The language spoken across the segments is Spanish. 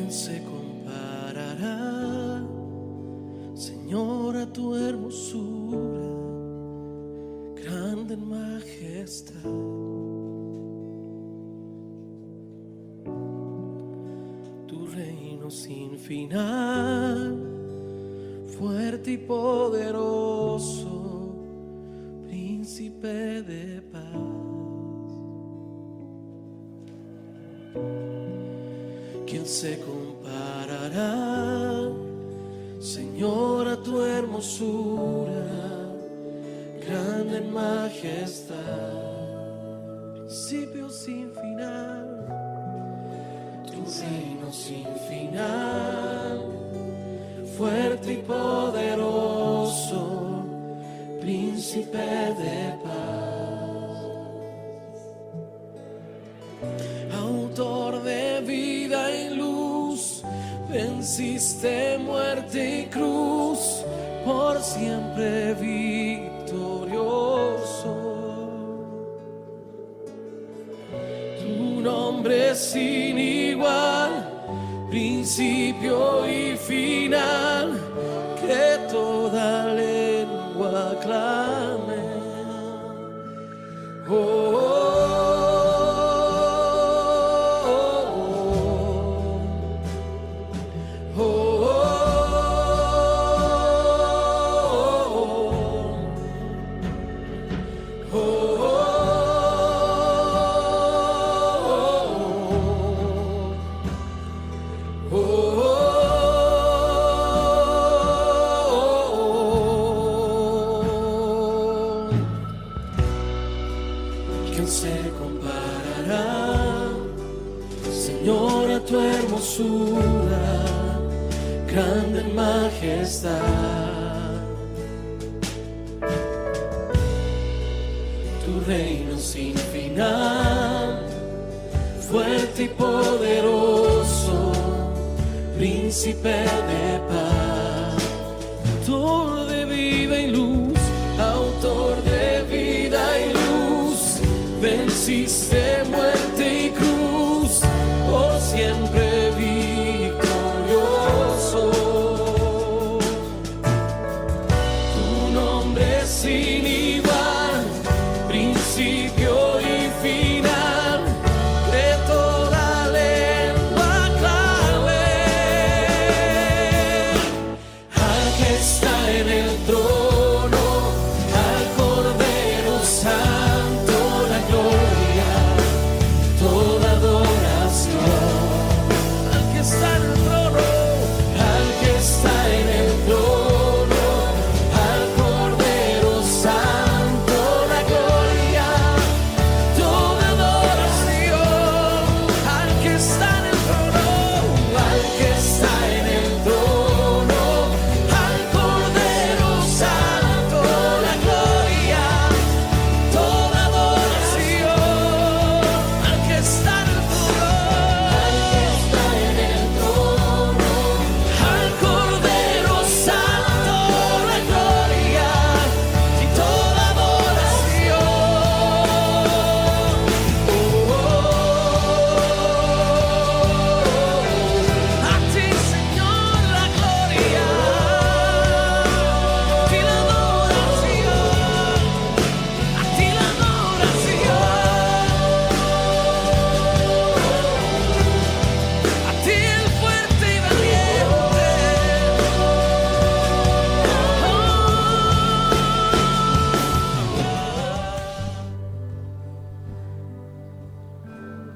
¿Quién se comparará, Señor, a tu hermosura, grande en majestad? Tu reino sin final, fuerte y poderoso, príncipe de paz. ¿Quién se comparará, Señor, a tu hermosura, grande en majestad? Principio sin final, tu reino sin final, fuerte y poderoso, príncipe de paz. Autor de vida y luz, venciste muerte y cruz, por siempre victorioso. Tu nombre es sin igual, principio y final, que toda lengua aclame. ¿Quién se comparará, Señor, a tu hermosura, grande en majestad? Tu reino sin final, fuerte y poderoso, príncipe de paz. Autor de vida y luz, autor de vida y luz, venciste muerte y cruz, por siempre victorioso. Tu nombre es sin igual, principio y final, que toda lengua aclame. Al que está en el trono, al Cordero Santo, la gloria, toda adoración. Al que está en el trono, al que está en el trono, al Cordero Santo, la gloria, toda adoración. Al que está en el trono, al que está en el trono, al Cordero Santo, la gloria, toda adoración. Al que está en el trono, al Cordero Santo, la gloria y toda adoración. A ti, Señor, la gloria y la adoración. A ti la adoración. A ti el fuerte y valiente.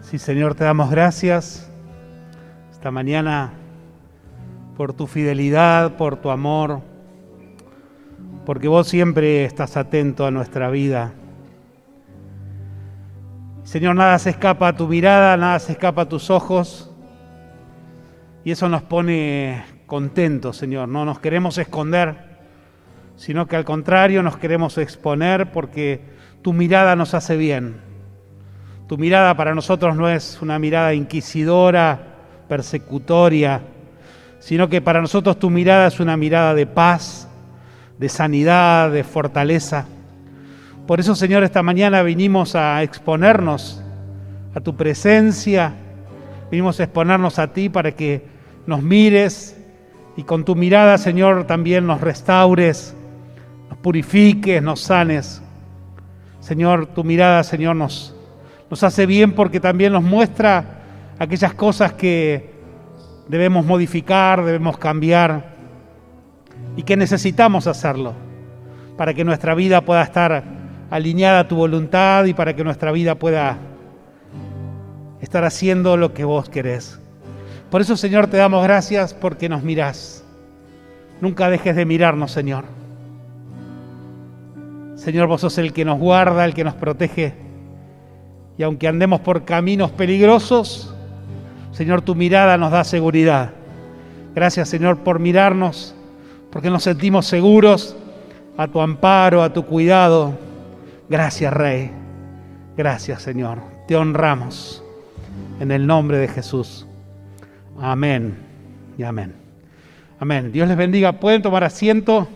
Sí, Señor, te damos gracias esta mañana por tu fidelidad, por tu amor, porque vos siempre estás atento a nuestra vida. Señor, nada se escapa a tu mirada, nada se escapa a tus ojos, y eso nos pone contentos, Señor. No nos queremos esconder, sino que al contrario nos queremos exponer, porque tu mirada nos hace bien. Tu mirada para nosotros no es una mirada inquisidora, persecutoria, sino que para nosotros tu mirada es una mirada de paz, de sanidad, de fortaleza. Por eso, Señor, esta mañana vinimos a exponernos a tu presencia, vinimos a exponernos a ti para que nos mires y con tu mirada, Señor, también nos restaures, nos purifiques, nos sanes. Señor, tu mirada, Señor, nos hace bien porque también nos muestra aquellas cosas que debemos modificar, debemos cambiar y que necesitamos hacerlo para que nuestra vida pueda estar alineada a tu voluntad y para que nuestra vida pueda estar haciendo lo que vos querés. Por eso, Señor, te damos gracias porque nos mirás. Nunca dejes de mirarnos, Señor. Señor, vos sos el que nos guarda, el que nos protege. Y aunque andemos por caminos peligrosos, Señor, tu mirada nos da seguridad. Gracias, Señor, por mirarnos, porque nos sentimos seguros a tu amparo, a tu cuidado. Gracias, Rey. Gracias, Señor. Te honramos. En el nombre de Jesús. Amén y amén. Amén. Dios les bendiga. Pueden tomar asiento.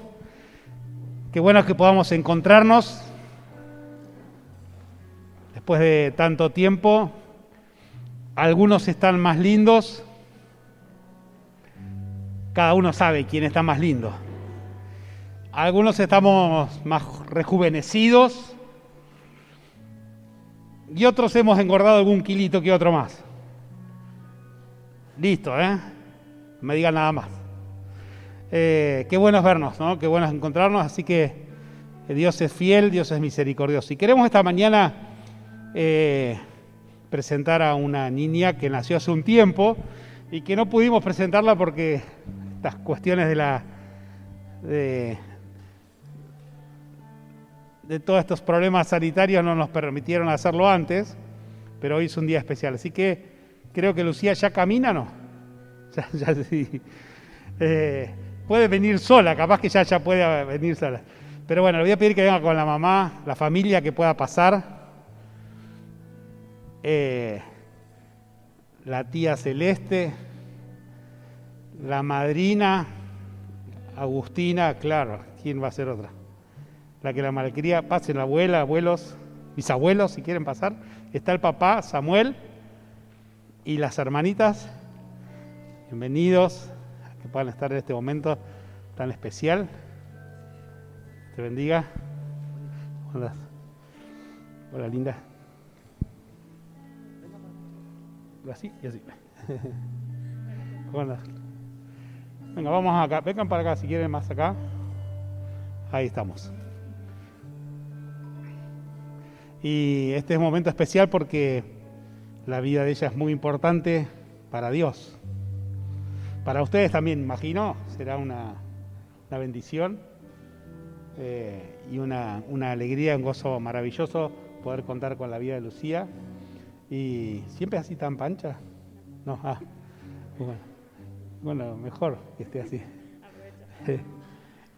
Qué bueno que podamos encontrarnos después de tanto tiempo. Algunos están más lindos. Cada uno sabe quién está más lindo. Algunos estamos más rejuvenecidos. Y otros hemos engordado algún kilito que otro más. Listo, ¿eh? No me digan nada más. Qué bueno es vernos, ¿no? Qué bueno es encontrarnos. Así que Dios es fiel, Dios es misericordioso. Y queremos esta mañana presentar a una niña que nació hace un tiempo y que no pudimos presentarla porque estas cuestiones de todos estos problemas sanitarios no nos permitieron hacerlo antes, pero hoy es un día especial. Así que creo que Lucía ya camina, ¿no? Ya sí. Puede venir sola, capaz que ya puede venir sola. Pero bueno, le voy a pedir que venga con la mamá, la familia, que pueda pasar. La tía Celeste, la madrina, Agustina, claro, ¿quién va a ser otra? La que la malcría, pasen la abuela, abuelos, bisabuelos, si quieren pasar. Está el papá, Samuel, y las hermanitas. Bienvenidos a que puedan estar en este momento tan especial. Te bendiga. Hola, hola linda. Así y así. Hola. Venga, vamos acá. Vengan para acá si quieren más acá. Ahí estamos. Y este es un momento especial porque la vida de ella es muy importante para Dios. Para ustedes también, imagino, será una bendición y una alegría, un gozo maravilloso poder contar con la vida de Lucía. Y siempre así tan pancha. No, bueno, mejor que esté así.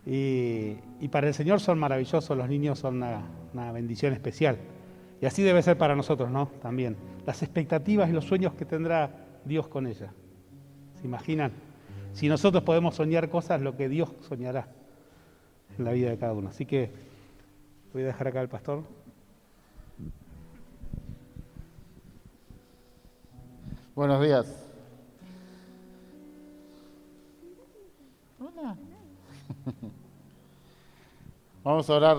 Y para el Señor son maravillosos, los niños son una bendición especial. Y así debe ser para nosotros, ¿no? También. Las expectativas y los sueños que tendrá Dios con ella. ¿Se imaginan? Si nosotros podemos soñar cosas, lo que Dios soñará en la vida de cada uno. Así que voy a dejar acá al pastor. Buenos días. Hola. Vamos a orar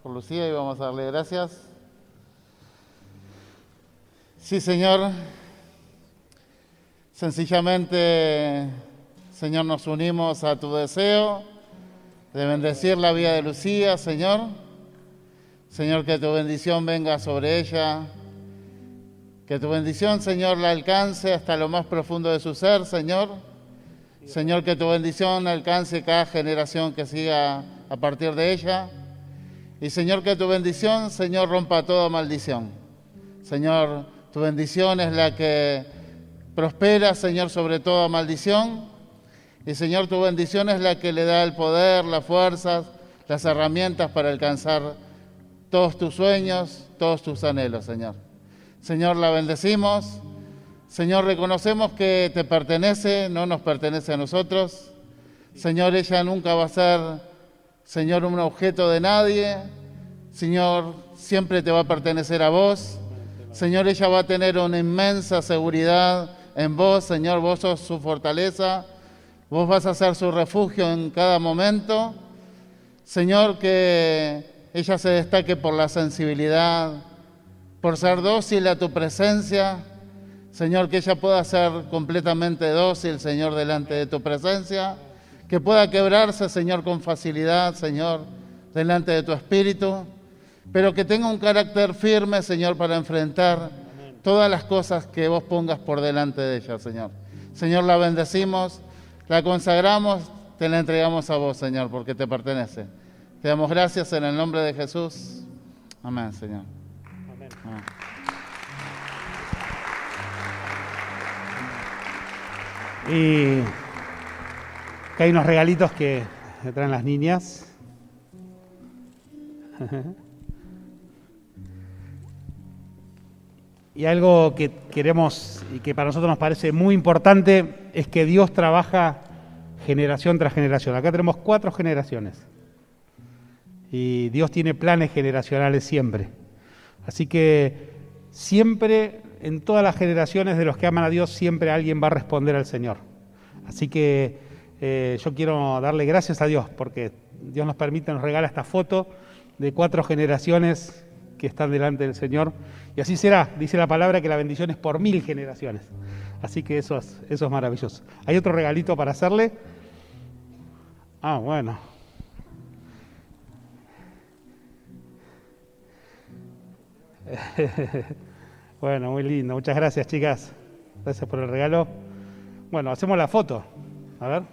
por Lucía y vamos a darle gracias. Sí, Señor. Sencillamente, Señor, nos unimos a tu deseo de bendecir la vida de Lucía, Señor. Señor, que tu bendición venga sobre ella. Que tu bendición, Señor, la alcance hasta lo más profundo de su ser, Señor. Señor, que tu bendición alcance cada generación que siga a partir de ella. Y, Señor, que tu bendición, Señor, rompa toda maldición. Señor, tu bendición es la que prospera, Señor, sobre toda maldición. Y, Señor, tu bendición es la que le da el poder, las fuerzas, las herramientas para alcanzar todos tus sueños, todos tus anhelos, Señor. Señor, la bendecimos. Señor, reconocemos que te pertenece, no nos pertenece a nosotros. Señor, ella nunca va a ser, Señor, un objeto de nadie. Señor, siempre te va a pertenecer a vos. Señor, ella va a tener una inmensa seguridad en vos, Señor, vos sos su fortaleza, vos vas a ser su refugio en cada momento. Señor, que ella se destaque por la sensibilidad, por ser dócil a tu presencia. Señor, que ella pueda ser completamente dócil, Señor, delante de tu presencia, que pueda quebrarse, Señor, con facilidad, Señor, delante de tu Espíritu, pero que tenga un carácter firme, Señor, para enfrentar todas las cosas que vos pongas por delante de ella, Señor. Señor, la bendecimos, la consagramos, te la entregamos a vos, Señor, porque te pertenece. Te damos gracias en el nombre de Jesús. Amén, Señor. Amén. Amén. Y que hay unos regalitos que me traen las niñas. Y algo que queremos y que para nosotros nos parece muy importante es que Dios trabaja generación tras generación. Acá tenemos 4 generaciones. Y Dios tiene planes generacionales siempre. Así que siempre, en todas las generaciones de los que aman a Dios, siempre alguien va a responder al Señor. Así que yo quiero darle gracias a Dios porque Dios nos permite, nos regala esta foto de 4 generaciones que están delante del Señor. Y así será, dice la palabra que la bendición es por 1000 generaciones. Así que eso es maravilloso. ¿Hay otro regalito para hacerle? Ah, bueno. Bueno, muy lindo. Muchas gracias, chicas. Gracias por el regalo. Bueno, hacemos la foto. A ver.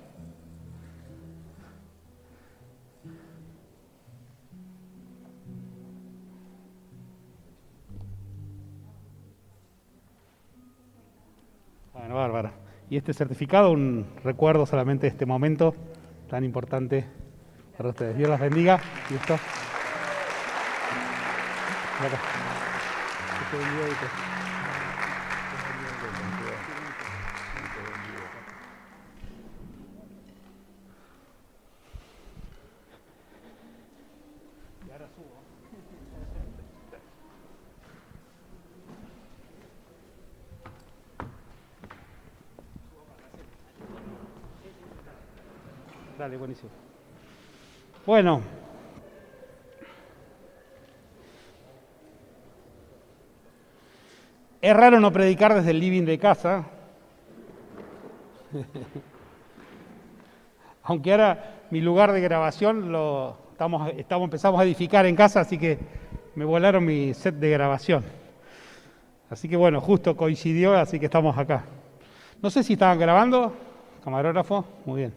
Bueno, bárbaro. Y este certificado, un recuerdo solamente de este momento tan importante para ustedes. Dios las bendiga. ¿Listo? Acá. Dale, buenísimo. Bueno. Es raro no predicar desde el living de casa. Aunque ahora mi lugar de grabación empezamos a edificar en casa, así que me volaron mi set de grabación. Así que bueno, justo coincidió, así que estamos acá. No sé si estaban grabando, camarógrafo, muy bien.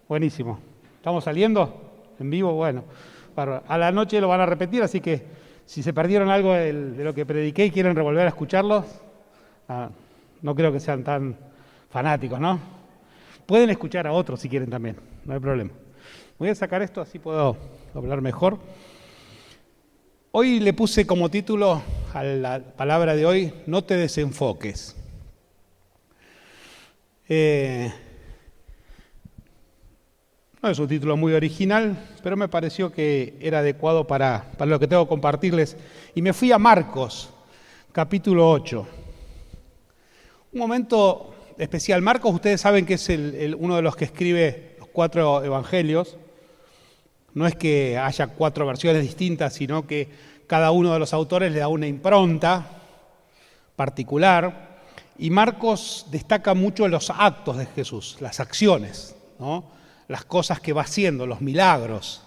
Buenísimo. ¿Estamos saliendo en vivo? Bueno, a la noche lo van a repetir, así que si se perdieron algo de lo que prediqué y quieren revolver a escucharlos, no creo que sean tan fanáticos, ¿no? Pueden escuchar a otros si quieren también, no hay problema. Voy a sacar esto, así puedo hablar mejor. Hoy le puse como título a la palabra de hoy, no te desenfoques. No es un título muy original, pero me pareció que era adecuado para lo que tengo que compartirles. Y me fui a Marcos, capítulo 8. Un momento especial. Marcos, ustedes saben que es uno de los que escribe los 4 evangelios. No es que haya 4 versiones distintas, sino que cada uno de los autores le da una impronta particular. Y Marcos destaca mucho los actos de Jesús, las acciones, ¿no? Las cosas que va haciendo, los milagros.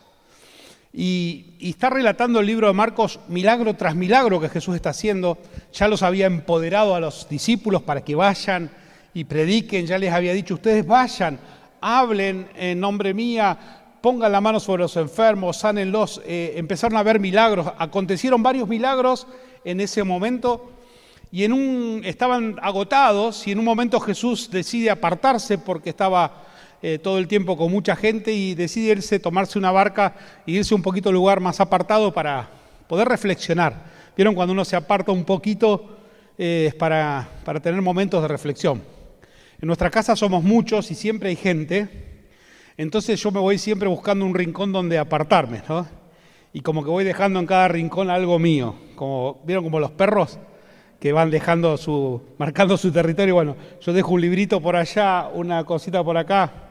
Y está relatando el libro de Marcos milagro tras milagro que Jesús está haciendo. Ya los había empoderado a los discípulos para que vayan y prediquen. Ya les había dicho, ustedes vayan, hablen en nombre mía, pongan la mano sobre los enfermos, sánenlos. Empezaron a ver milagros. Acontecieron varios milagros en ese momento. Y estaban agotados y en un momento Jesús decide apartarse porque estaba todo el tiempo con mucha gente y decide tomarse una barca e irse un poquito a un lugar más apartado para poder reflexionar. ¿Vieron? Cuando uno se aparta un poquito es para tener momentos de reflexión. En nuestra casa somos muchos y siempre hay gente, entonces yo me voy siempre buscando un rincón donde apartarme, ¿no? Y como que voy dejando en cada rincón algo mío. ¿Vieron como los perros que van marcando su territorio. Bueno, yo dejo un librito por allá, una cosita por acá,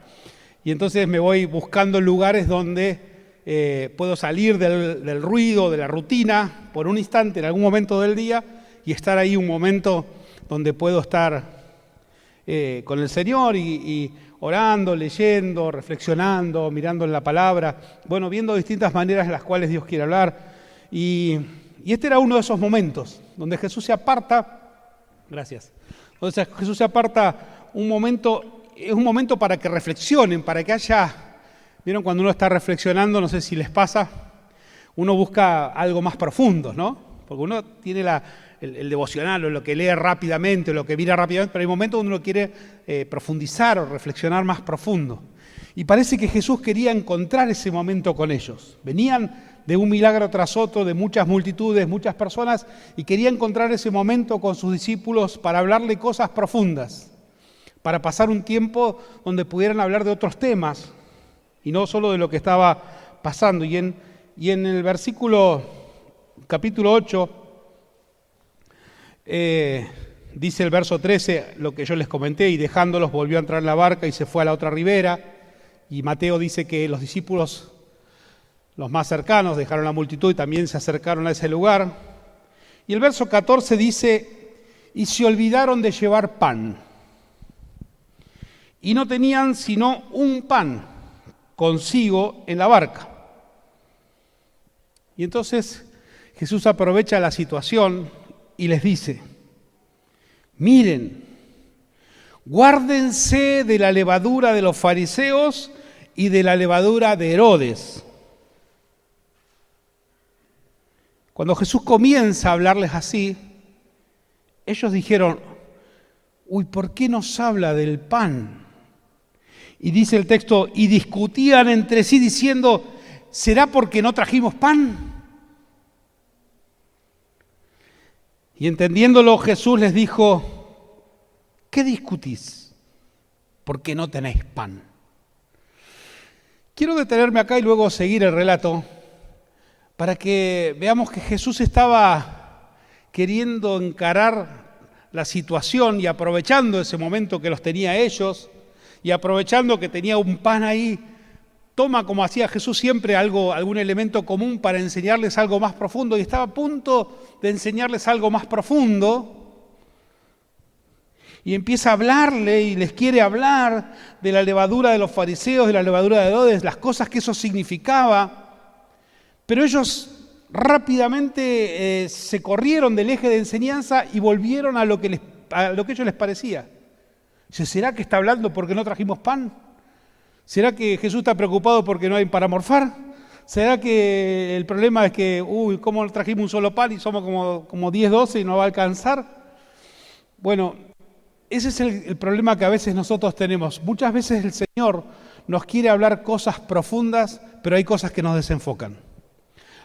y entonces me voy buscando lugares donde puedo salir del ruido, de la rutina, por un instante, en algún momento del día, y estar ahí un momento donde puedo estar con el Señor y orando, leyendo, reflexionando, mirando en la palabra, bueno, viendo distintas maneras en las cuales Dios quiere hablar. Y este era uno de esos momentos donde Jesús se aparta, gracias, donde Jesús se aparta un momento, es un momento para que reflexionen, para que haya, vieron cuando uno está reflexionando, no sé si les pasa, uno busca algo más profundo, ¿no? Porque uno tiene el devocional o lo que lee rápidamente, o lo que mira rápidamente, pero hay momentos donde uno quiere profundizar o reflexionar más profundo. Y parece que Jesús quería encontrar ese momento con ellos. Venían de un milagro tras otro, de muchas multitudes, muchas personas, y quería encontrar ese momento con sus discípulos para hablarle cosas profundas, para pasar un tiempo donde pudieran hablar de otros temas, y no solo de lo que estaba pasando. Y en el capítulo 8, dice el verso 13, lo que yo les comenté, y dejándolos volvió a entrar en la barca y se fue a la otra ribera. Y Mateo dice que los discípulos, los más cercanos, dejaron la multitud y también se acercaron a ese lugar. Y el verso 14 dice, y se olvidaron de llevar pan. Y no tenían sino un pan consigo en la barca. Y entonces Jesús aprovecha la situación y les dice, miren, guárdense de la levadura de los fariseos y de la levadura de Herodes. Cuando Jesús comienza a hablarles así, ellos dijeron, uy, ¿por qué nos habla del pan? Y dice el texto, y discutían entre sí diciendo, ¿será porque no trajimos pan? Y entendiéndolo, Jesús les dijo, ¿qué discutís? Porque no tenéis pan. Quiero detenerme acá y luego seguir el relato para que veamos que Jesús estaba queriendo encarar la situación y aprovechando ese momento que los tenía ellos y aprovechando que tenía un pan ahí, toma, como hacía Jesús siempre, algún elemento común para enseñarles algo más profundo, y estaba a punto de enseñarles algo más profundo y empieza a hablarle y les quiere hablar de la levadura de los fariseos, de la levadura de Herodes, las cosas que eso significaba, pero ellos rápidamente se corrieron del eje de enseñanza y volvieron a lo que a ellos les parecía. Dice, ¿será que está hablando porque no trajimos pan? ¿Será que Jesús está preocupado porque no hay para morfar? ¿Será que el problema es que, ¿cómo trajimos un solo pan y somos como 10, 12 y no va a alcanzar? Bueno, ese es el problema que a veces nosotros tenemos. Muchas veces el Señor nos quiere hablar cosas profundas, pero hay cosas que nos desenfocan.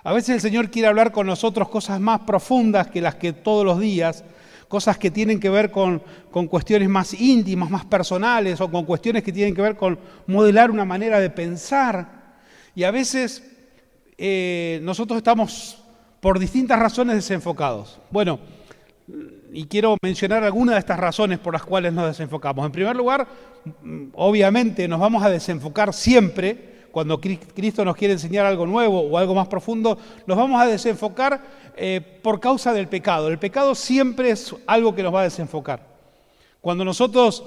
A veces el Señor quiere hablar con nosotros cosas más profundas que las que todos los días, cosas que tienen que ver con cuestiones más íntimas, más personales, o con cuestiones que tienen que ver con modelar una manera de pensar. Y a veces nosotros estamos por distintas razones desenfocados. Bueno, y quiero mencionar algunas de estas razones por las cuales nos desenfocamos. En primer lugar, obviamente nos vamos a desenfocar siempre cuando Cristo nos quiere enseñar algo nuevo o algo más profundo, nos vamos a desenfocar por causa del pecado. El pecado siempre es algo que nos va a desenfocar. Cuando nosotros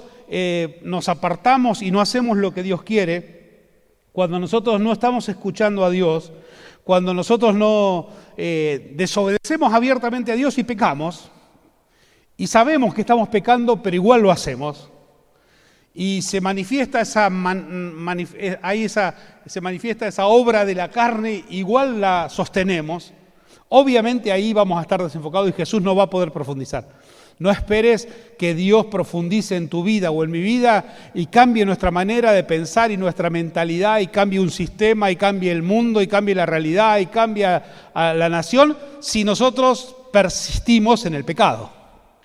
nos apartamos y no hacemos lo que Dios quiere, cuando nosotros no estamos escuchando a Dios, cuando nosotros no desobedecemos abiertamente a Dios y pecamos, y sabemos que estamos pecando, pero igual lo hacemos, y se manifiesta esa obra de la carne, igual la sostenemos, obviamente ahí vamos a estar desenfocados y Jesús no va a poder profundizar. No esperes que Dios profundice en tu vida o en mi vida y cambie nuestra manera de pensar y nuestra mentalidad y cambie un sistema y cambie el mundo y cambie la realidad y cambie a la nación si nosotros persistimos en el pecado.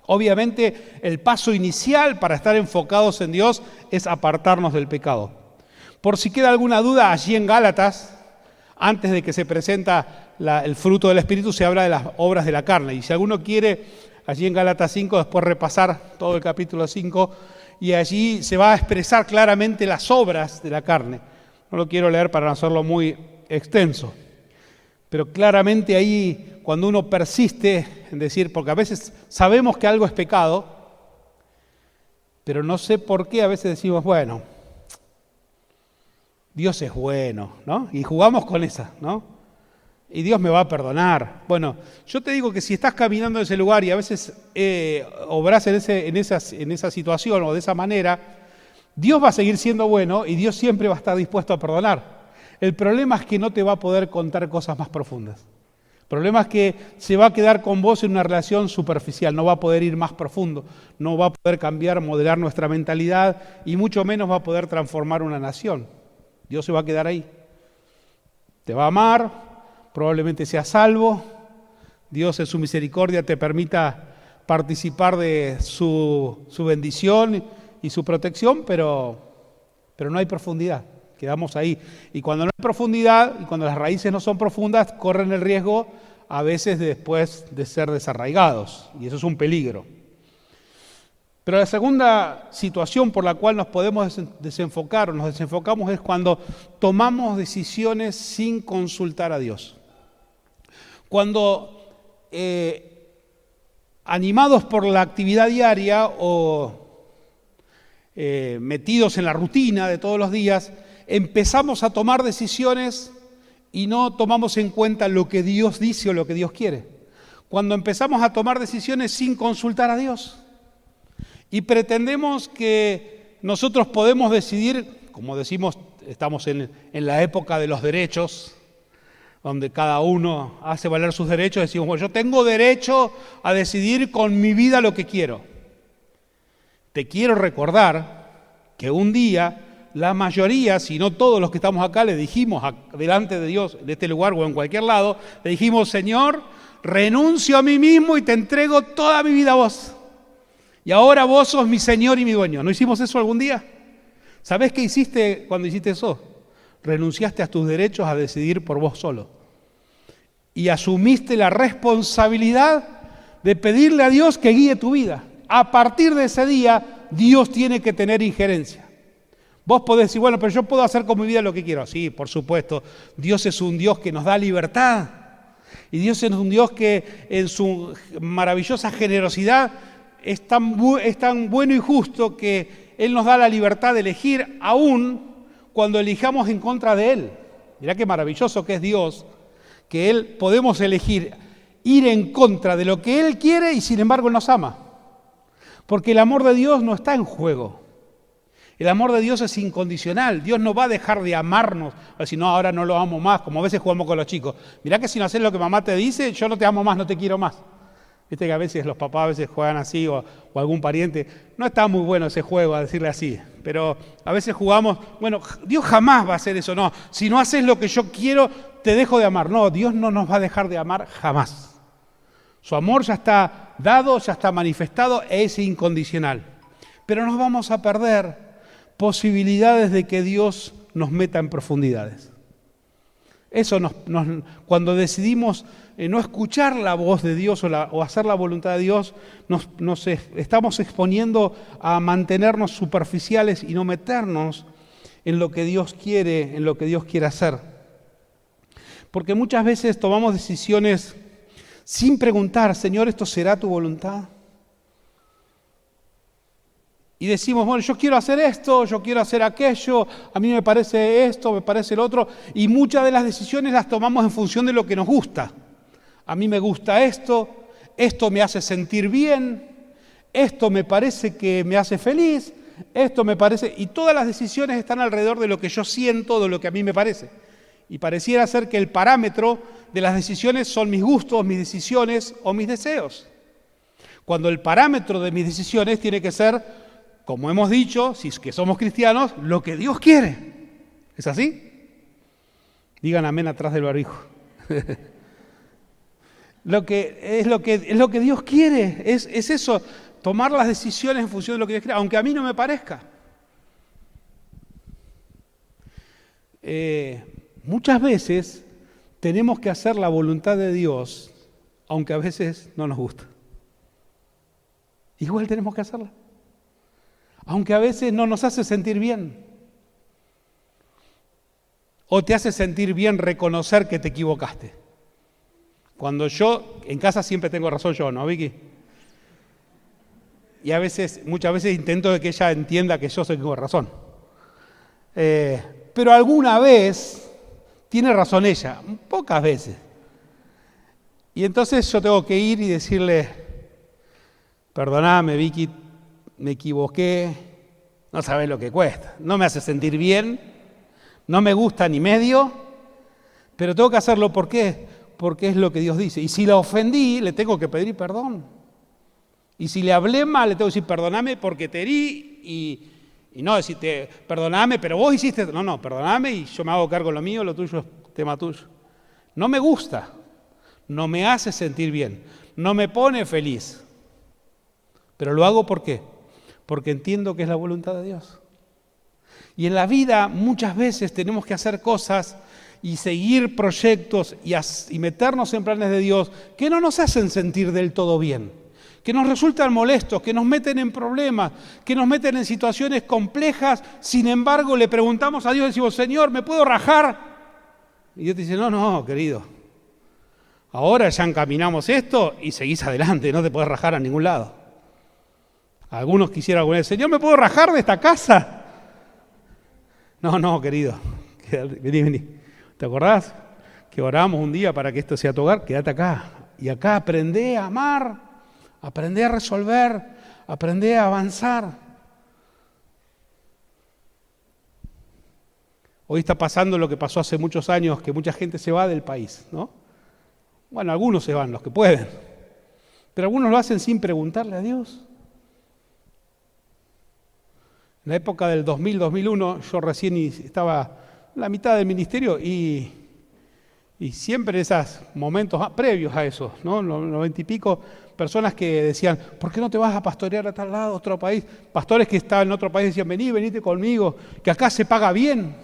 Obviamente el paso inicial para estar enfocados en Dios es apartarnos del pecado. Por si queda alguna duda, allí en Gálatas, antes de que se presenta el fruto del Espíritu, se habla de las obras de la carne. Y si alguno quiere allí en Gálatas 5, después repasar todo el capítulo 5, y allí se va a expresar claramente las obras de la carne. No lo quiero leer para no hacerlo muy extenso, pero claramente ahí cuando uno persiste en decir, porque a veces sabemos que algo es pecado, pero no sé por qué a veces decimos, bueno, Dios es bueno, ¿no? Y jugamos con esa, ¿no? Y Dios me va a perdonar. Bueno, yo te digo que si estás caminando en ese lugar y a veces obras en esa situación o de esa manera, Dios va a seguir siendo bueno y Dios siempre va a estar dispuesto a perdonar. El problema es que no te va a poder contar cosas más profundas. El problema es que se va a quedar con vos en una relación superficial, no va a poder ir más profundo, no va a poder cambiar, modelar nuestra mentalidad y mucho menos va a poder transformar una nación. Dios se va a quedar ahí. Te va a amar, probablemente seas salvo, Dios en su misericordia te permita participar de su bendición y su protección, pero no hay profundidad, quedamos ahí. Y cuando no hay profundidad y cuando las raíces no son profundas, corren el riesgo a veces después de ser desarraigados, y eso es un peligro. Pero la segunda situación por la cual nos podemos desenfocar o nos desenfocamos es cuando tomamos decisiones sin consultar a Dios. Cuando animados por la actividad diaria o metidos en la rutina de todos los días, empezamos a tomar decisiones y no tomamos en cuenta lo que Dios dice o lo que Dios quiere. Cuando empezamos a tomar decisiones sin consultar a Dios. Y pretendemos que nosotros podemos decidir, como decimos, estamos en la época de los derechos, donde cada uno hace valer sus derechos, decimos, bueno, yo tengo derecho a decidir con mi vida lo que quiero. Te quiero recordar que un día la mayoría, si no todos los que estamos acá, le dijimos delante de Dios, en este lugar o en cualquier lado, le dijimos, Señor, renuncio a mí mismo y te entrego toda mi vida a vos. Y ahora vos sos mi Señor y mi dueño. ¿No hicimos eso algún día? ¿Sabés qué hiciste cuando hiciste eso? Renunciaste a tus derechos a decidir por vos solo. Y asumiste la responsabilidad de pedirle a Dios que guíe tu vida. A partir de ese día, Dios tiene que tener injerencia. Vos podés decir, bueno, pero yo puedo hacer con mi vida lo que quiero. Sí, por supuesto. Dios es un Dios que nos da libertad. Y Dios es un Dios que en su maravillosa generosidad es tan bueno y justo que Él nos da la libertad de elegir aún cuando elijamos en contra de Él. Mirá qué maravilloso que es Dios, que Él podemos elegir ir en contra de lo que Él quiere y sin embargo Él nos ama. Porque el amor de Dios no está en juego. El amor de Dios es incondicional. Dios no va a dejar de amarnos. O decir, no, ahora no lo amo más, como a veces jugamos con los chicos. Mirá que si no haces lo que mamá te dice, yo no te amo más, no te quiero más. Viste que a veces los papás a veces juegan así o algún pariente. No está muy bueno ese juego, a decirle así. Pero a veces jugamos, bueno, Dios jamás va a hacer eso. No, si no haces lo que yo quiero, te dejo de amar. No, Dios no nos va a dejar de amar jamás. Su amor ya está dado, ya está manifestado, es incondicional. Pero nos vamos a perder posibilidades de que Dios nos meta en profundidades. Eso cuando decidimos no escuchar la voz de Dios o hacer la voluntad de Dios, nos estamos exponiendo a mantenernos superficiales y no meternos en lo que Dios quiere, en lo que Dios quiere hacer. Porque muchas veces tomamos decisiones sin preguntar, Señor, ¿esto será tu voluntad? Y decimos, bueno, yo quiero hacer esto, yo quiero hacer aquello, a mí me parece esto, me parece lo otro, y muchas de las decisiones las tomamos en función de lo que nos gusta. A mí me gusta esto me hace sentir bien, esto me parece que me hace feliz, esto me parece... Y todas las decisiones están alrededor de lo que yo siento, de lo que a mí me parece. Y pareciera ser que el parámetro de las decisiones son mis gustos, mis decisiones o mis deseos. Cuando el parámetro de mis decisiones tiene que ser, como hemos dicho, si es que somos cristianos, lo que Dios quiere. ¿Es así? Digan amén atrás del barbijo. lo que Dios quiere, es eso, tomar las decisiones en función de lo que Dios quiere, aunque a mí no me parezca. Muchas veces tenemos que hacer la voluntad de Dios, aunque a veces no nos gusta. Igual tenemos que hacerla. Aunque a veces no nos hace sentir bien. O te hace sentir bien reconocer que te equivocaste. Cuando yo, en casa siempre tengo razón yo, ¿no, Vicky? Y muchas veces intento de que ella entienda que yo soy con razón. Pero alguna vez tiene razón ella, pocas veces. Y entonces yo tengo que ir y decirle, perdoname, Vicky, me equivoqué, no sabes lo que cuesta, no me hace sentir bien, no me gusta ni medio, pero tengo que hacerlo. ¿Por qué? Porque es lo que Dios dice. Y si la ofendí, le tengo que pedir perdón. Y si le hablé mal, le tengo que decir, perdoname porque te herí, y no decirte, perdoname, pero vos hiciste. No, perdoname y yo me hago cargo de lo mío, lo tuyo es tema tuyo. No me gusta, no me hace sentir bien, no me pone feliz. Pero lo hago ¿por qué? Porque entiendo que es la voluntad de Dios. Y en la vida muchas veces tenemos que hacer cosas y seguir proyectos y meternos en planes de Dios que no nos hacen sentir del todo bien, que nos resultan molestos, que nos meten en problemas, que nos meten en situaciones complejas. Sin embargo, le preguntamos a Dios, decimos, Señor, ¿me puedo rajar? Y Dios te dice, no, querido, ahora ya encaminamos esto y seguís adelante, no te podés rajar a ningún lado. Algunos quisieran alguna vez, Señor, ¿me puedo rajar de esta casa? No, querido, vení. ¿Te acordás que oramos un día para que esto sea tu hogar? Quédate acá. Y acá aprendé a amar, aprendé a resolver, aprendé a avanzar. Hoy está pasando lo que pasó hace muchos años, que mucha gente se va del país, ¿no? Bueno, algunos se van, los que pueden. Pero algunos lo hacen sin preguntarle a Dios. En la época del 2000-2001, yo recién estaba en la mitad del ministerio y siempre en esos momentos previos a eso, ¿no? Los 90 y pico, personas que decían, ¿por qué no te vas a pastorear a tal lado, a otro país? Pastores que estaban en otro país decían, venite conmigo, que acá se paga bien.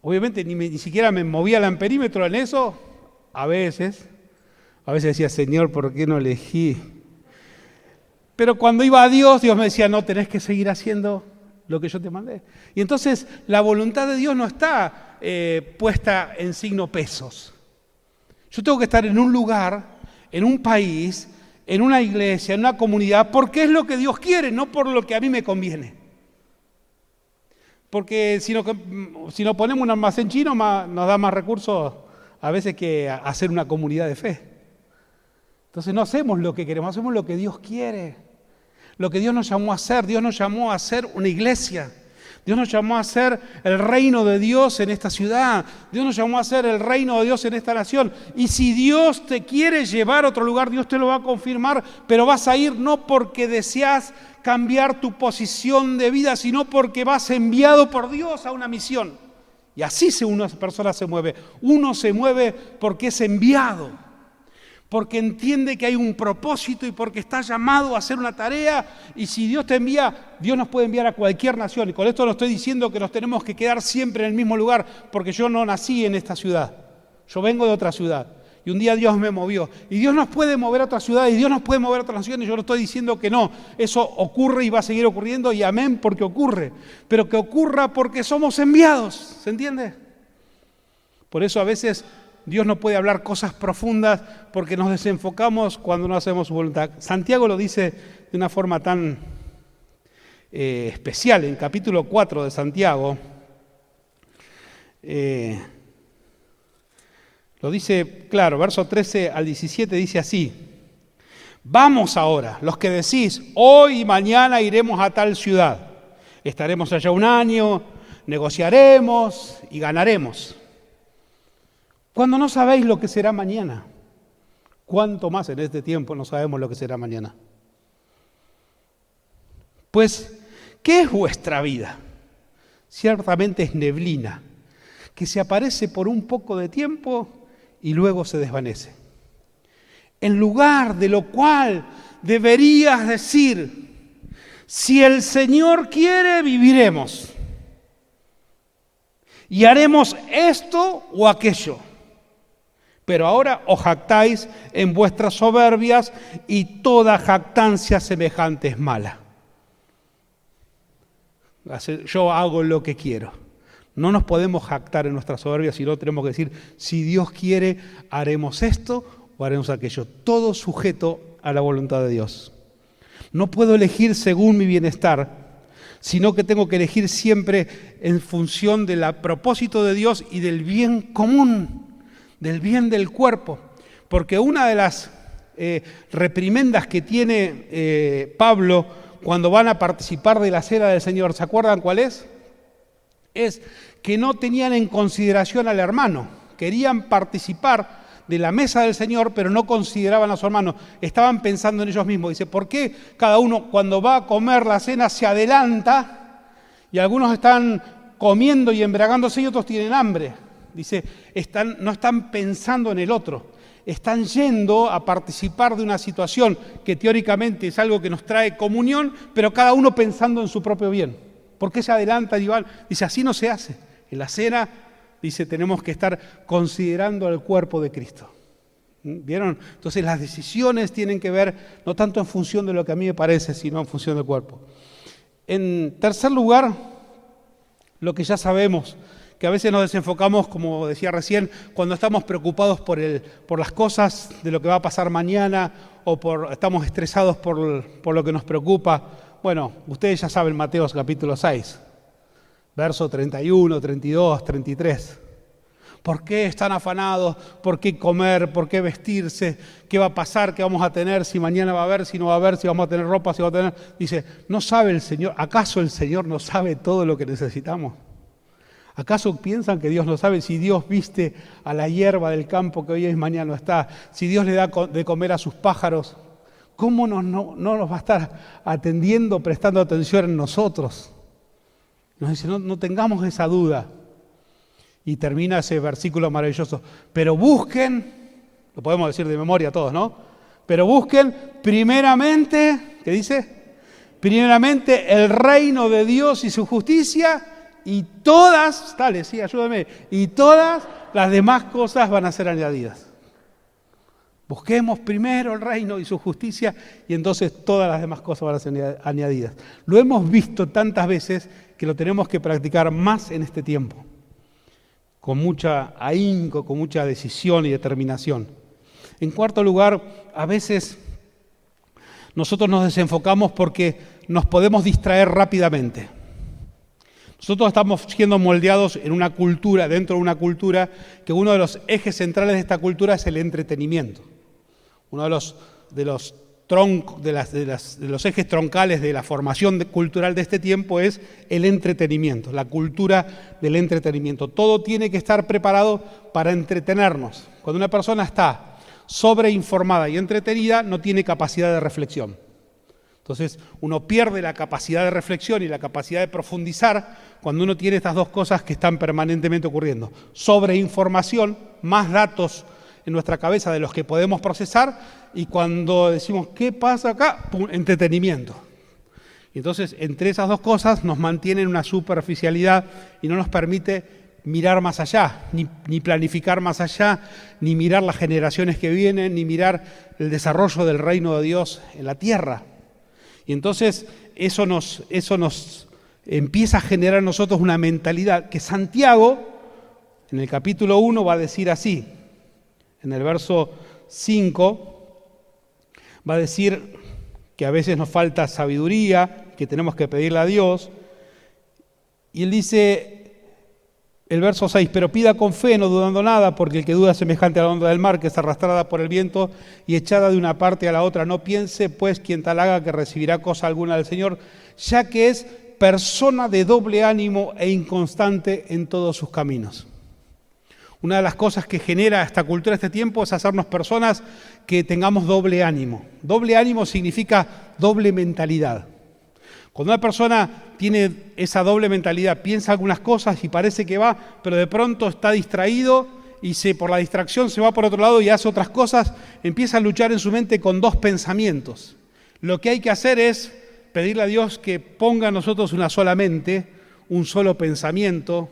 Obviamente ni siquiera me movía el amperímetro en eso. A veces decía, Señor, ¿por qué no elegí? Pero cuando iba a Dios me decía, no, tenés que seguir haciendo lo que yo te mandé. Y entonces la voluntad de Dios no está puesta en signo pesos. Yo tengo que estar en un lugar, en un país, en una iglesia, en una comunidad, porque es lo que Dios quiere, no por lo que a mí me conviene. Porque si nos ponemos un almacén chino, nos da más recursos a veces que hacer una comunidad de fe. Entonces no hacemos lo que queremos, hacemos lo que Dios quiere. Lo que Dios nos llamó a hacer. Dios nos llamó a ser una iglesia. Dios nos llamó a ser el reino de Dios en esta ciudad. Dios nos llamó a ser el reino de Dios en esta nación. Y si Dios te quiere llevar a otro lugar, Dios te lo va a confirmar, pero vas a ir no porque deseas cambiar tu posición de vida, sino porque vas enviado por Dios a una misión. Y así una persona se mueve. Uno se mueve porque es enviado, porque entiende que hay un propósito y porque está llamado a hacer una tarea. Y si Dios te envía, Dios nos puede enviar a cualquier nación. Y con esto no estoy diciendo que nos tenemos que quedar siempre en el mismo lugar, porque yo no nací en esta ciudad. Yo vengo de otra ciudad. Y un día Dios me movió. Y Dios nos puede mover a otra ciudad y Dios nos puede mover a otra nación. Y yo no estoy diciendo que no. Eso ocurre y va a seguir ocurriendo. Y amén, porque ocurre. Pero que ocurra porque somos enviados. ¿Se entiende? Por eso a veces Dios no puede hablar cosas profundas porque nos desenfocamos cuando no hacemos su voluntad. Santiago lo dice de una forma tan especial en capítulo 4 de Santiago. Lo dice, claro, verso 13 al 17 dice así: vamos ahora, los que decís, hoy y mañana iremos a tal ciudad, estaremos allá un año, negociaremos y ganaremos. Cuando no sabéis lo que será mañana, ¿cuánto más en este tiempo no sabemos lo que será mañana? Pues, ¿qué es vuestra vida? Ciertamente es neblina, que se aparece por un poco de tiempo y luego se desvanece. En lugar de lo cual deberías decir, si el Señor quiere, viviremos y haremos esto o aquello. Pero ahora os jactáis en vuestras soberbias y toda jactancia semejante es mala. Yo hago lo que quiero. No nos podemos jactar en nuestras soberbias, sino tenemos que decir, si Dios quiere, haremos esto o haremos aquello. Todo sujeto a la voluntad de Dios. No puedo elegir según mi bienestar, sino que tengo que elegir siempre en función del propósito de Dios y del bien común, del bien del cuerpo. Porque una de las reprimendas que tiene Pablo cuando van a participar de la cena del Señor, ¿se acuerdan cuál es? Es que no tenían en consideración al hermano, querían participar de la mesa del Señor, pero no consideraban a su hermano, estaban pensando en ellos mismos. Dice, ¿por qué cada uno cuando va a comer la cena se adelanta y algunos están comiendo y embriagándose y otros tienen hambre? Dice, no están pensando en el otro, están yendo a participar de una situación que teóricamente es algo que nos trae comunión, pero cada uno pensando en su propio bien. ¿Por qué se adelantan y van? Dice, así no se hace. En la cena, dice, tenemos que estar considerando al cuerpo de Cristo. ¿Vieron? Entonces las decisiones tienen que ver no tanto en función de lo que a mí me parece, sino en función del cuerpo. En tercer lugar, lo que ya sabemos, que a veces nos desenfocamos, como decía recién, cuando estamos preocupados por las cosas de lo que va a pasar mañana o estamos estresados por lo que nos preocupa. Bueno, ustedes ya saben Mateo capítulo 6, verso 31, 32, 33. ¿Por qué están afanados? ¿Por qué comer? ¿Por qué vestirse? ¿Qué va a pasar? ¿Qué vamos a tener? Si mañana va a haber, si no va a haber, si vamos a tener ropa, si va a tener... Dice, ¿no sabe el Señor? ¿Acaso el Señor no sabe todo lo que necesitamos? ¿Acaso piensan que Dios no sabe? Si Dios viste a la hierba del campo que hoy es, mañana no está, si Dios le da de comer a sus pájaros, ¿cómo no nos va a estar atendiendo, prestando atención en nosotros? Nos dice, no tengamos esa duda. Y termina ese versículo maravilloso. Pero busquen, lo podemos decir de memoria todos, ¿no? Pero busquen primeramente, ¿qué dice? Primeramente el reino de Dios y su justicia, y todas, dale, sí, ayúdame, y todas las demás cosas van a ser añadidas. Busquemos primero el reino y su justicia y entonces todas las demás cosas van a ser añadidas. Lo hemos visto tantas veces que lo tenemos que practicar más en este tiempo, con mucha ahínco, con mucha decisión y determinación. En cuarto lugar, a veces nosotros nos desenfocamos porque nos podemos distraer rápidamente. Nosotros estamos siendo moldeados en una cultura, dentro de una cultura, que uno de los ejes centrales de esta cultura es el entretenimiento. Uno de los ejes troncales de la formación cultural de este tiempo es el entretenimiento, la cultura del entretenimiento. Todo tiene que estar preparado para entretenernos. Cuando una persona está sobreinformada y entretenida, no tiene capacidad de reflexión. Entonces, uno pierde la capacidad de reflexión y la capacidad de profundizar cuando uno tiene estas dos cosas que están permanentemente ocurriendo. Sobreinformación, más datos en nuestra cabeza de los que podemos procesar, y cuando decimos, ¿qué pasa acá? ¡Pum! Entretenimiento. Y entonces, entre esas dos cosas nos mantienen una superficialidad y no nos permite mirar más allá, ni planificar más allá, ni mirar las generaciones que vienen, ni mirar el desarrollo del reino de Dios en la tierra. Y entonces eso nos empieza a generar en nosotros una mentalidad que Santiago, en el capítulo 1, va a decir así. En el verso 5 va a decir que a veces nos falta sabiduría, que tenemos que pedirle a Dios. Y él dice, el verso 6, pero pida con fe, no dudando nada, porque el que duda es semejante a la onda del mar, que es arrastrada por el viento y echada de una parte a la otra. No piense, pues, quien tal haga que recibirá cosa alguna del Señor, ya que es persona de doble ánimo e inconstante en todos sus caminos. Una de las cosas que genera esta cultura, este tiempo, es hacernos personas que tengamos doble ánimo. Doble ánimo significa doble mentalidad. Cuando una persona tiene esa doble mentalidad, piensa algunas cosas y parece que va, pero de pronto está distraído y por la distracción se va por otro lado y hace otras cosas, empieza a luchar en su mente con dos pensamientos. Lo que hay que hacer es pedirle a Dios que ponga en nosotros una sola mente, un solo pensamiento,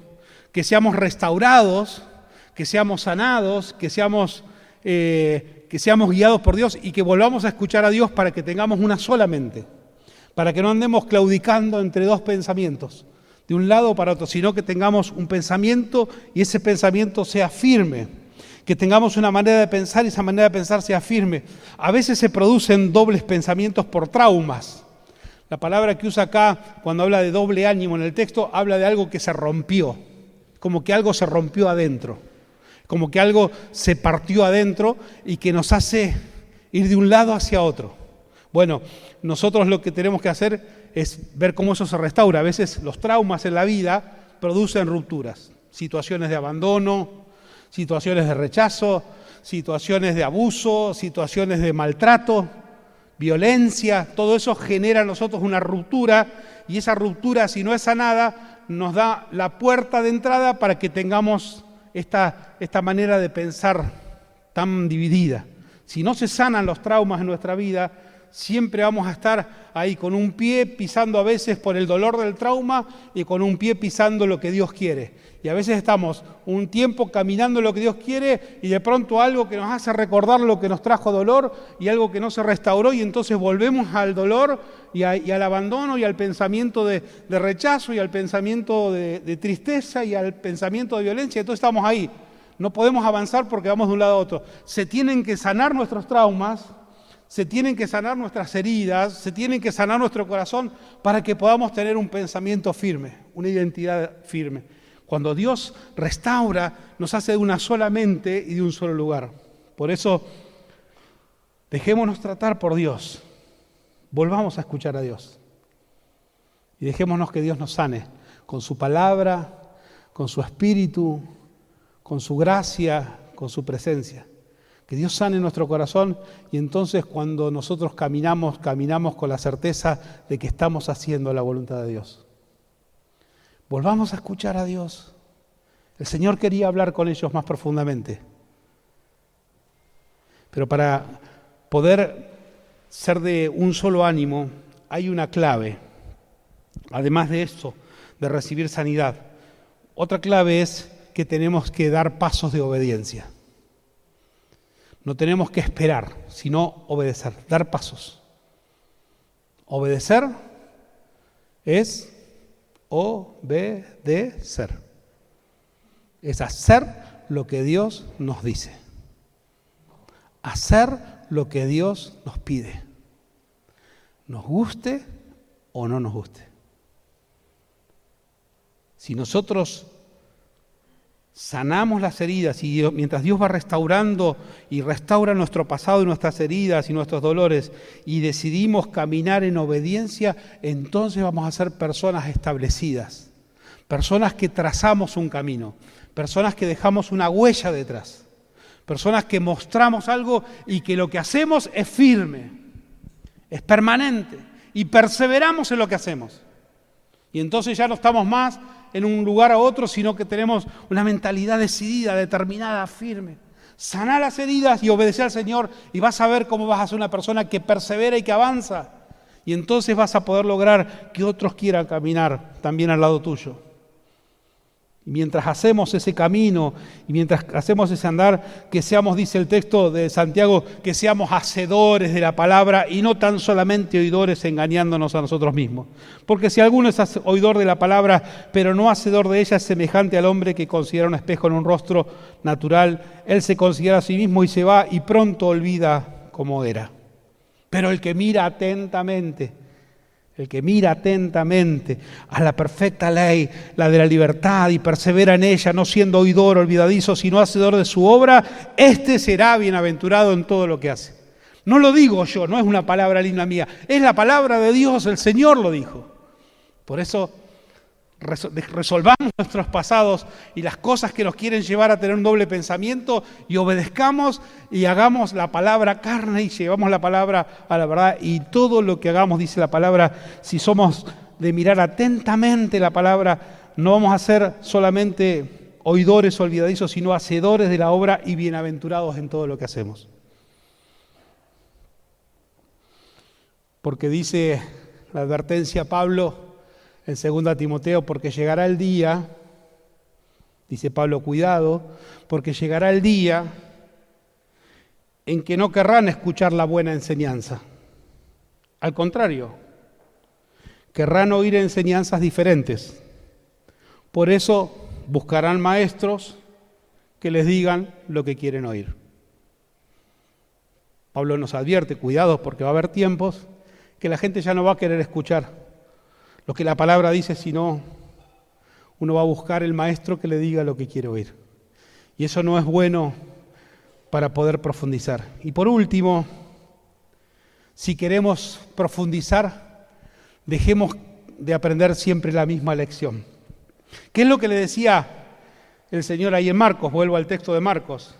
que seamos restaurados, que seamos sanados, que seamos que seamos guiados por Dios y que volvamos a escuchar a Dios para que tengamos una sola mente, para que no andemos claudicando entre dos pensamientos, de un lado para otro, sino que tengamos un pensamiento y ese pensamiento sea firme, que tengamos una manera de pensar y esa manera de pensar sea firme. A veces se producen dobles pensamientos por traumas. La palabra que usa acá, cuando habla de doble ánimo en el texto, habla de algo que se rompió, como que algo se rompió adentro, como que algo se partió adentro y que nos hace ir de un lado hacia otro. Bueno, nosotros lo que tenemos que hacer es ver cómo eso se restaura. A veces los traumas en la vida producen rupturas, situaciones de abandono, situaciones de rechazo, situaciones de abuso, situaciones de maltrato, violencia, todo eso genera en nosotros una ruptura y esa ruptura, si no es sanada, nos da la puerta de entrada para que tengamos esta manera de pensar tan dividida. Si no se sanan los traumas en nuestra vida, siempre vamos a estar ahí con un pie pisando a veces por el dolor del trauma y con un pie pisando lo que Dios quiere. Y a veces estamos un tiempo caminando lo que Dios quiere y de pronto algo que nos hace recordar lo que nos trajo dolor y algo que no se restauró y entonces volvemos al dolor y al abandono y al pensamiento de rechazo y al pensamiento de tristeza y al pensamiento de violencia. Entonces estamos ahí. No podemos avanzar porque vamos de un lado a otro. Se tienen que sanar nuestros traumas, se tienen que sanar nuestras heridas, se tienen que sanar nuestro corazón para que podamos tener un pensamiento firme, una identidad firme. Cuando Dios restaura, nos hace de una sola mente y de un solo lugar. Por eso, dejémonos tratar por Dios. Volvamos a escuchar a Dios. Y dejémonos que Dios nos sane con su palabra, con su espíritu, con su gracia, con su presencia. Que Dios sane nuestro corazón y entonces cuando nosotros caminamos con la certeza de que estamos haciendo la voluntad de Dios. Volvamos a escuchar a Dios. El Señor quería hablar con ellos más profundamente. Pero para poder ser de un solo ánimo, hay una clave. Además de eso, de recibir sanidad. Otra clave es que tenemos que dar pasos de obediencia. No tenemos que esperar, sino obedecer, dar pasos. Obedecer es obedecer. Es hacer lo que Dios nos dice. Hacer lo que Dios nos pide. Nos guste o no nos guste. Si nosotros sanamos las heridas y mientras Dios va restaurando y restaura nuestro pasado y nuestras heridas y nuestros dolores y decidimos caminar en obediencia, entonces vamos a ser personas establecidas, personas que trazamos un camino, personas que dejamos una huella detrás, personas que mostramos algo y que lo que hacemos es firme, es permanente y perseveramos en lo que hacemos. Y entonces ya no estamos más en un lugar a otro, sino que tenemos una mentalidad decidida, determinada, firme. Saná las heridas y obedece al Señor y vas a ver cómo vas a ser una persona que persevera y que avanza. Y entonces vas a poder lograr que otros quieran caminar también al lado tuyo. Y mientras hacemos ese camino y mientras hacemos ese andar, que seamos, dice el texto de Santiago, que seamos hacedores de la palabra y no tan solamente oidores engañándonos a nosotros mismos. Porque si alguno es oidor de la palabra, pero no hacedor de ella, es semejante al hombre que considera un espejo en un rostro natural. Él se considera a sí mismo y se va y pronto olvida cómo era. Pero el que mira atentamente a la perfecta ley, la de la libertad, y persevera en ella, no siendo oidor olvidadizo, sino hacedor de su obra, éste será bienaventurado en todo lo que hace. No lo digo yo, no es una palabra linda mía, es la palabra de Dios, el Señor lo dijo. Por eso resolvamos nuestros pasados y las cosas que nos quieren llevar a tener un doble pensamiento y obedezcamos y hagamos la palabra carne y llevamos la palabra a la verdad y todo lo que hagamos, dice la palabra, si somos de mirar atentamente la palabra, no vamos a ser solamente oidores olvidadizos, sino hacedores de la obra y bienaventurados en todo lo que hacemos. Porque dice la advertencia Pablo en 2 Timoteo, porque llegará el día, dice Pablo, cuidado, porque llegará el día en que no querrán escuchar la buena enseñanza. Al contrario, querrán oír enseñanzas diferentes. Por eso buscarán maestros que les digan lo que quieren oír. Pablo nos advierte, cuidado, porque va a haber tiempos que la gente ya no va a querer escuchar lo que la palabra dice, sino uno va a buscar el maestro que le diga lo que quiere oír. Y eso no es bueno para poder profundizar. Y por último, si queremos profundizar, dejemos de aprender siempre la misma lección. ¿Qué es lo que le decía el Señor ahí en Marcos? Vuelvo al texto de Marcos.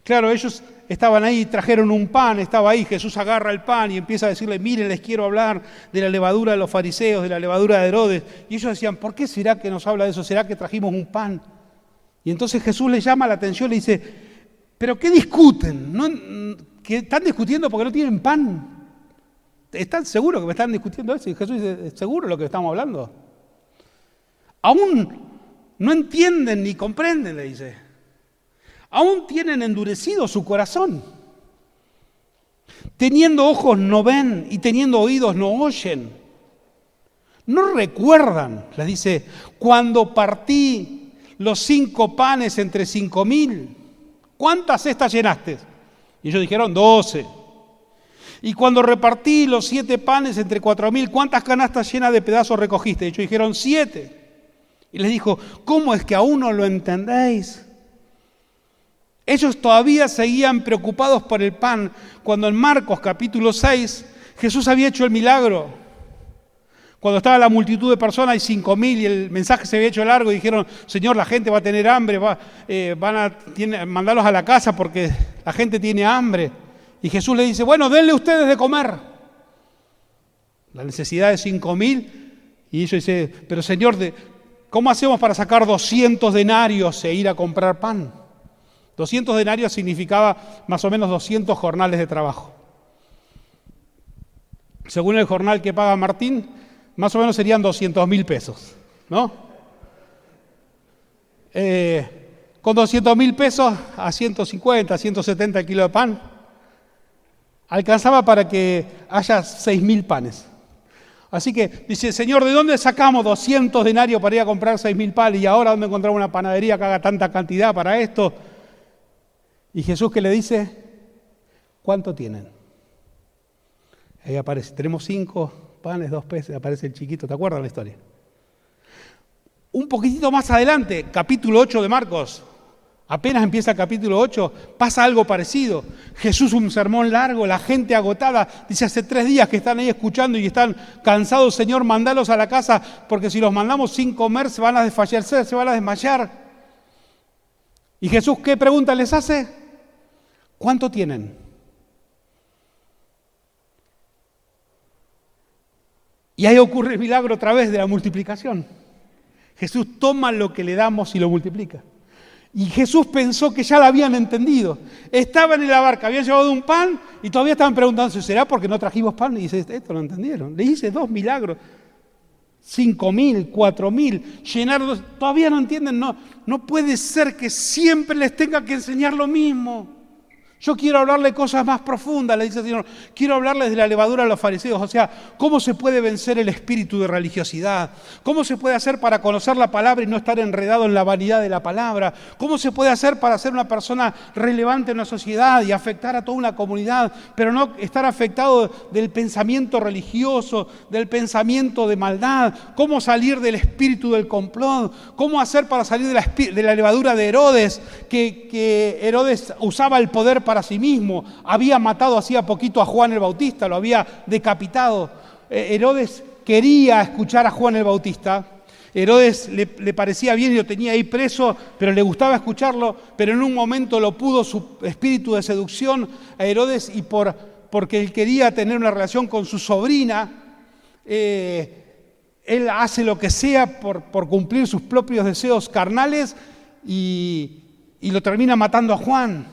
Claro, ellos estaban ahí, trajeron un pan, estaba ahí, Jesús agarra el pan y empieza a decirle, miren, les quiero hablar de la levadura de los fariseos, de la levadura de Herodes. Y ellos decían, ¿por qué será que nos habla de eso? ¿Será que trajimos un pan? Y entonces Jesús les llama la atención y le dice, ¿pero qué discuten? ¿Que están discutiendo porque no tienen pan? ¿Están seguros que me están discutiendo eso? Y Jesús dice, ¿seguro lo que estamos hablando? Aún no entienden ni comprenden, le dice. Aún tienen endurecido su corazón. Teniendo ojos no ven y teniendo oídos no oyen. No recuerdan, les dice, cuando partí los 5 panes entre 5,000. ¿Cuántas cestas llenaste? Y ellos dijeron 12. Y cuando repartí los 7 panes entre 4,000, ¿cuántas canastas llenas de pedazos recogiste? Y ellos dijeron 7. Y les dijo, ¿cómo es que aún no lo entendéis? Ellos todavía seguían preocupados por el pan, cuando en Marcos capítulo 6 Jesús había hecho el milagro. Cuando estaba la multitud de personas, hay 5,000 y el mensaje se había hecho largo y dijeron, Señor, la gente va a tener hambre, van a mandarlos a la casa porque la gente tiene hambre. Y Jesús le dice, bueno, denle ustedes de comer. La necesidad de 5,000 y ellos dicen, pero Señor, ¿cómo hacemos para sacar 200 denarios e ir a comprar pan? 200 denarios significaba más o menos 200 jornales de trabajo. Según el jornal que paga Martín, más o menos serían 200.000 pesos, ¿no? Con 200.000 pesos a 150, 170 kilos de pan, alcanzaba para que haya 6.000 panes. Así que dice, Señor, ¿de dónde sacamos 200 denarios para ir a comprar 6.000 panes? Y ahora, ¿dónde encontramos una panadería que haga tanta cantidad para esto? Y Jesús, que le dice, ¿cuánto tienen? Ahí aparece, tenemos 5 panes, 2 peces, aparece el chiquito, ¿te acuerdas la historia? Un poquitito más adelante, capítulo 8 de Marcos, apenas empieza el capítulo 8, pasa algo parecido. Jesús, un sermón largo, la gente agotada, dice, hace 3 días que están ahí escuchando y están cansados, Señor, mandalos a la casa, porque si los mandamos sin comer se van a desfallecer, se van a desmayar. ¿Y Jesús qué pregunta les hace? ¿Cuánto tienen? Y ahí ocurre el milagro otra vez de la multiplicación. Jesús toma lo que le damos y lo multiplica. Y Jesús pensó que ya lo habían entendido. Estaban en la barca, habían llevado un pan y todavía estaban preguntando, ¿será porque no trajimos pan? Y dice, esto lo entendieron. Le hice 2 milagros. 5,000, 4,000, llenar, todavía no entienden, no puede ser que siempre les tenga que enseñar lo mismo. Yo quiero hablarle cosas más profundas, le dice el Señor. Quiero hablarles de la levadura de los fariseos, o sea, cómo se puede vencer el espíritu de religiosidad, cómo se puede hacer para conocer la palabra y no estar enredado en la vanidad de la palabra, cómo se puede hacer para ser una persona relevante en la sociedad y afectar a toda una comunidad, pero no estar afectado del pensamiento religioso, del pensamiento de maldad, cómo salir del espíritu del complot, cómo hacer para salir de la levadura de Herodes, que Herodes usaba el poder para sí mismo, había matado hacía poquito a Juan el Bautista, lo había decapitado. Herodes quería escuchar a Juan el Bautista, Herodes le parecía bien y lo tenía ahí preso, pero le gustaba escucharlo, pero en un momento lo pudo su espíritu de seducción a Herodes y porque él quería tener una relación con su sobrina, él hace lo que sea por cumplir sus propios deseos carnales y lo termina matando a Juan.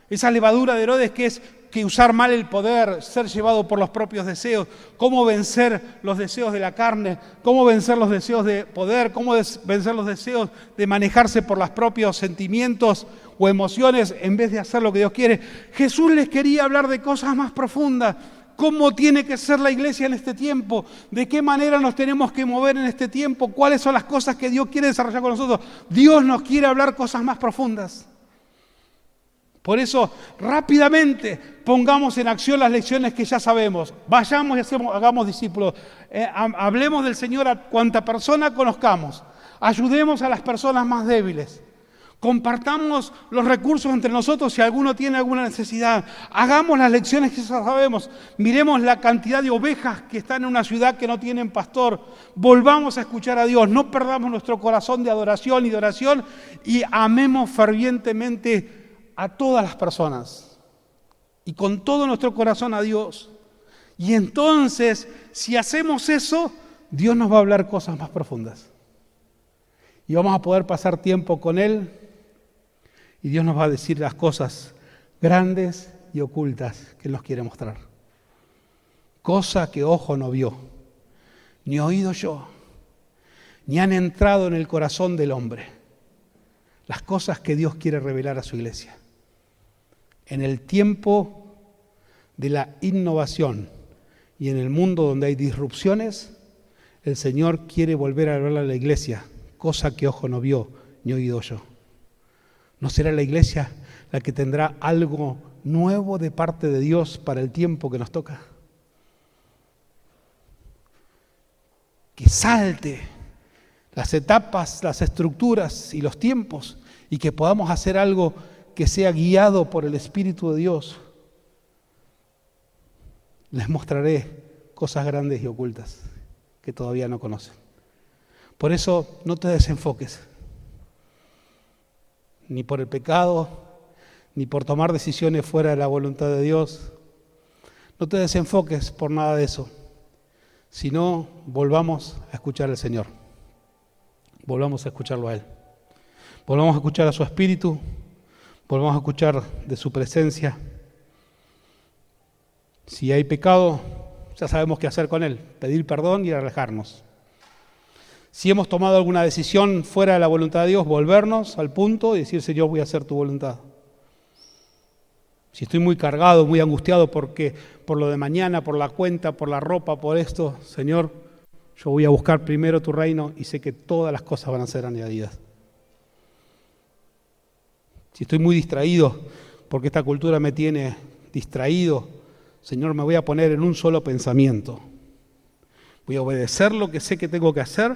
Esa levadura de Herodes que es que usar mal el poder, ser llevado por los propios deseos, cómo vencer los deseos de la carne, cómo vencer los deseos de poder, cómo vencer los deseos de manejarse por los propios sentimientos o emociones en vez de hacer lo que Dios quiere. Jesús les quería hablar de cosas más profundas. ¿Cómo tiene que ser la iglesia en este tiempo? ¿De qué manera nos tenemos que mover en este tiempo? ¿Cuáles son las cosas que Dios quiere desarrollar con nosotros? Dios nos quiere hablar cosas más profundas. Por eso, rápidamente, pongamos en acción las lecciones que ya sabemos. Vayamos y hagamos discípulos. Hablemos del Señor a cuanta persona conozcamos. Ayudemos a las personas más débiles. Compartamos los recursos entre nosotros si alguno tiene alguna necesidad. Hagamos las lecciones que ya sabemos. Miremos la cantidad de ovejas que están en una ciudad que no tienen pastor. Volvamos a escuchar a Dios. No perdamos nuestro corazón de adoración y de oración y amemos fervientemente a todas las personas y con todo nuestro corazón a Dios. Y entonces, si hacemos eso, Dios nos va a hablar cosas más profundas. Y vamos a poder pasar tiempo con Él y Dios nos va a decir las cosas grandes y ocultas que Él nos quiere mostrar. Cosa que ojo no vio, ni oído yo, ni han entrado en el corazón del hombre. Las cosas que Dios quiere revelar a su iglesia. En el tiempo de la innovación y en el mundo donde hay disrupciones, el Señor quiere volver a hablar a la iglesia, cosa que ojo no vio ni oído yo. ¿No será la iglesia la que tendrá algo nuevo de parte de Dios para el tiempo que nos toca? Que salte las etapas, las estructuras y los tiempos y que podamos hacer algo que sea guiado por el Espíritu de Dios. Les mostraré cosas grandes y ocultas que todavía no conocen. Por eso no te desenfoques, ni por el pecado, ni por tomar decisiones fuera de la voluntad de Dios. No te desenfoques por nada de eso, sino volvamos a escuchar al Señor. Volvamos a escucharlo a Él. Volvamos a escuchar a su Espíritu. Volvamos a escuchar de su presencia. Si hay pecado, ya sabemos qué hacer con él. Pedir perdón y alejarnos. Si hemos tomado alguna decisión fuera de la voluntad de Dios, volvernos al punto y decir, Señor, voy a hacer tu voluntad. Si estoy muy cargado, muy angustiado porque por lo de mañana, por la cuenta, por la ropa, por esto, Señor, yo voy a buscar primero tu reino y sé que todas las cosas van a ser añadidas. Si estoy muy distraído porque esta cultura me tiene distraído, Señor, me voy a poner en un solo pensamiento. Voy a obedecer lo que sé que tengo que hacer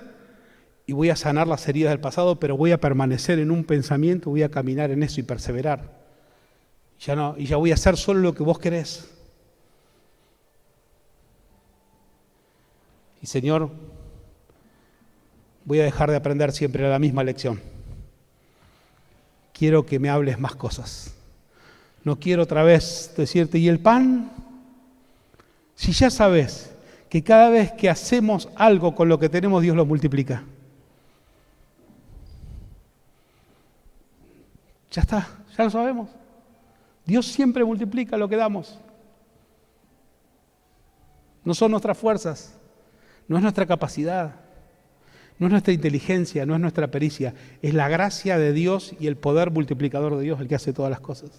y voy a sanar las heridas del pasado, pero voy a permanecer en un pensamiento, voy a caminar en eso y perseverar. Ya voy a hacer solo lo que vos querés. Y Señor, voy a dejar de aprender siempre la misma lección. Quiero que me hables más cosas. No quiero otra vez decirte, ¿y el pan? Si ya sabes que cada vez que hacemos algo con lo que tenemos, Dios lo multiplica. Ya está, ya lo sabemos. Dios siempre multiplica lo que damos. No son nuestras fuerzas, no es nuestra capacidad, no es nuestra inteligencia, no es nuestra pericia. Es la gracia de Dios y el poder multiplicador de Dios el que hace todas las cosas.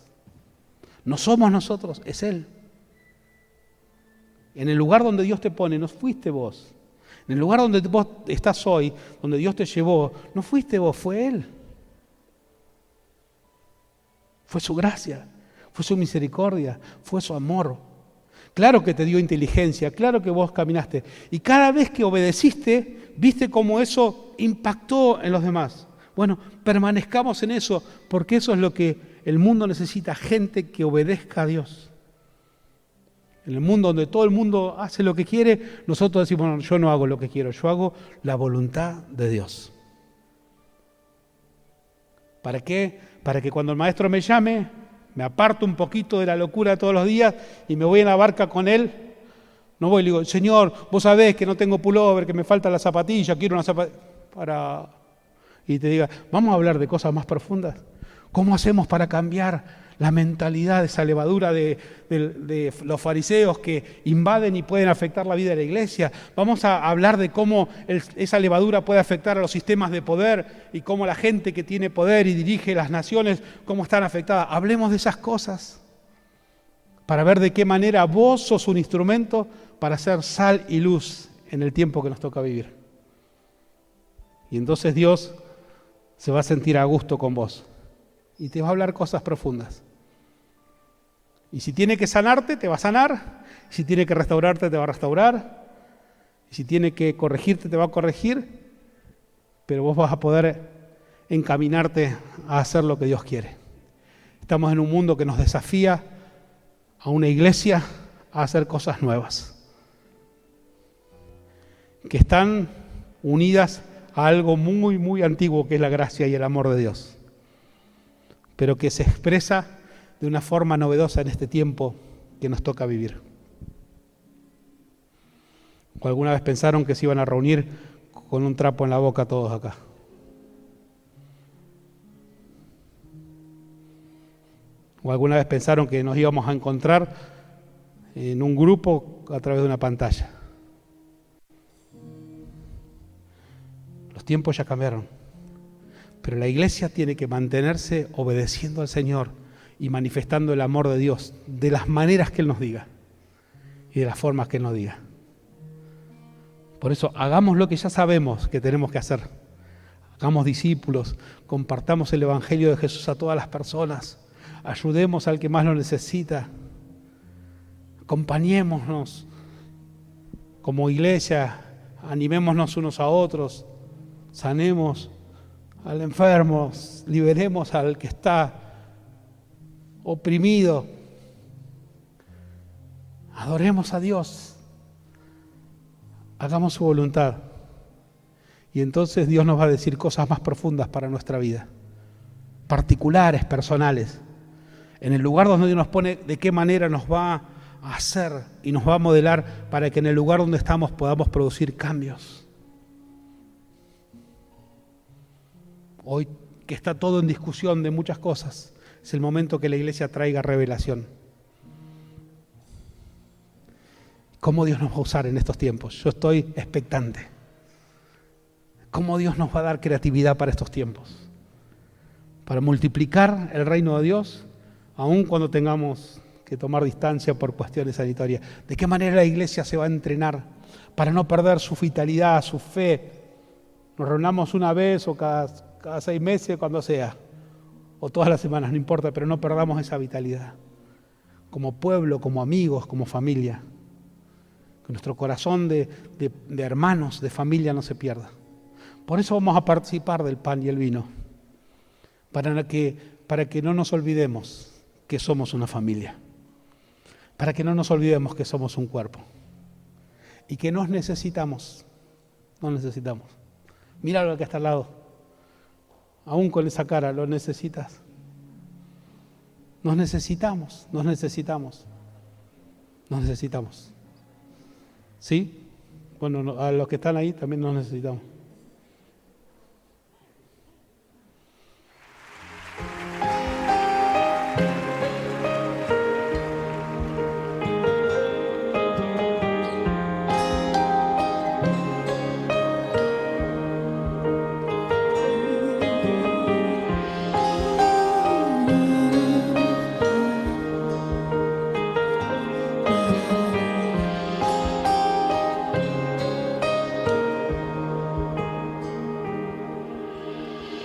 No somos nosotros, es Él. En el lugar donde Dios te pone, no fuiste vos. En el lugar donde vos estás hoy, donde Dios te llevó, no fuiste vos, fue Él. Fue su gracia, fue su misericordia, fue su amor. Claro que te dio inteligencia, claro que vos caminaste. Y cada vez que obedeciste, viste cómo eso impactó en los demás. Bueno, permanezcamos en eso, porque eso es lo que el mundo necesita, gente que obedezca a Dios. En el mundo donde todo el mundo hace lo que quiere, nosotros decimos, no, yo no hago lo que quiero, yo hago la voluntad de Dios. ¿Para qué? Para que cuando el maestro me llame, me aparto un poquito de la locura de todos los días y me voy en la barca con él. No voy y le digo, Señor, vos sabés que no tengo pullover, que me falta la zapatilla, quiero una zapatilla. Y te diga, vamos a hablar de cosas más profundas. ¿Cómo hacemos para cambiar la mentalidad de esa levadura de los fariseos que invaden y pueden afectar la vida de la iglesia. Vamos a hablar de cómo esa levadura puede afectar a los sistemas de poder y cómo la gente que tiene poder y dirige las naciones, cómo están afectadas. Hablemos de esas cosas para ver de qué manera vos sos un instrumento para ser sal y luz en el tiempo que nos toca vivir. Y entonces Dios se va a sentir a gusto con vos y te va a hablar cosas profundas. Y si tiene que sanarte, te va a sanar. Y si tiene que restaurarte, te va a restaurar. Y si tiene que corregirte, te va a corregir. Pero vos vas a poder encaminarte a hacer lo que Dios quiere. Estamos en un mundo que nos desafía a una iglesia a hacer cosas nuevas, que están unidas a algo muy, muy antiguo, que es la gracia y el amor de Dios, pero que se expresa de una forma novedosa en este tiempo que nos toca vivir. ¿O alguna vez pensaron que se iban a reunir con un trapo en la boca todos acá? ¿O alguna vez pensaron que nos íbamos a encontrar en un grupo a través de una pantalla? Los tiempos ya cambiaron, pero la iglesia tiene que mantenerse obedeciendo al Señor y manifestando el amor de Dios de las maneras que Él nos diga y de las formas que Él nos diga. Por eso, hagamos lo que ya sabemos que tenemos que hacer. Hagamos discípulos, compartamos el Evangelio de Jesús a todas las personas, ayudemos al que más lo necesita, acompañémonos como iglesia, animémonos unos a otros, sanemos al enfermo, liberemos al que está oprimido, adoremos a Dios, hagamos su voluntad y entonces Dios nos va a decir cosas más profundas para nuestra vida, particulares, personales, en el lugar donde Dios nos pone, de qué manera nos va a hacer y nos va a modelar para que en el lugar donde estamos podamos producir cambios. Hoy que está todo en discusión de muchas cosas, es el momento que la iglesia traiga revelación. ¿Cómo Dios nos va a usar en estos tiempos? Yo estoy expectante. ¿Cómo Dios nos va a dar creatividad para estos tiempos? Para multiplicar el reino de Dios, aun cuando tengamos que tomar distancia por cuestiones sanitarias. ¿De qué manera la iglesia se va a entrenar para no perder su vitalidad, su fe? Nos reunamos una vez o cada 6 meses, cuando sea, o todas las semanas, no importa, pero no perdamos esa vitalidad. Como pueblo, como amigos, como familia. Que nuestro corazón de hermanos, de familia no se pierda. Por eso vamos a participar del pan y el vino. Para que no nos olvidemos que somos una familia. Para que no nos olvidemos que somos un cuerpo. Y que nos necesitamos. Nos necesitamos. Míralo al que está al lado. Aún con esa cara, ¿lo necesitas? Nos necesitamos, nos necesitamos. Nos necesitamos. ¿Sí? Bueno, a los que están ahí también nos necesitamos.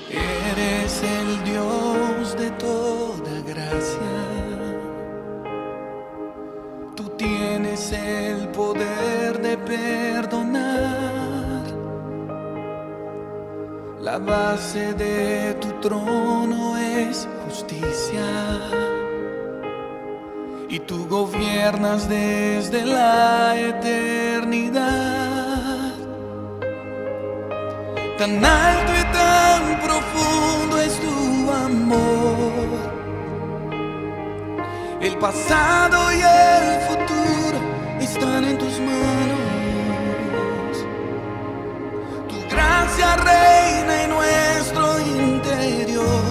Eres el Dios de toda gracia. Tú tienes el poder de perdonar. La base de tu trono es justicia. Y tú gobiernas desde la eternidad. Tan alto y tan profundo es tu amor. El pasado y el futuro están en tus manos. Tu gracia reina en nuestro interior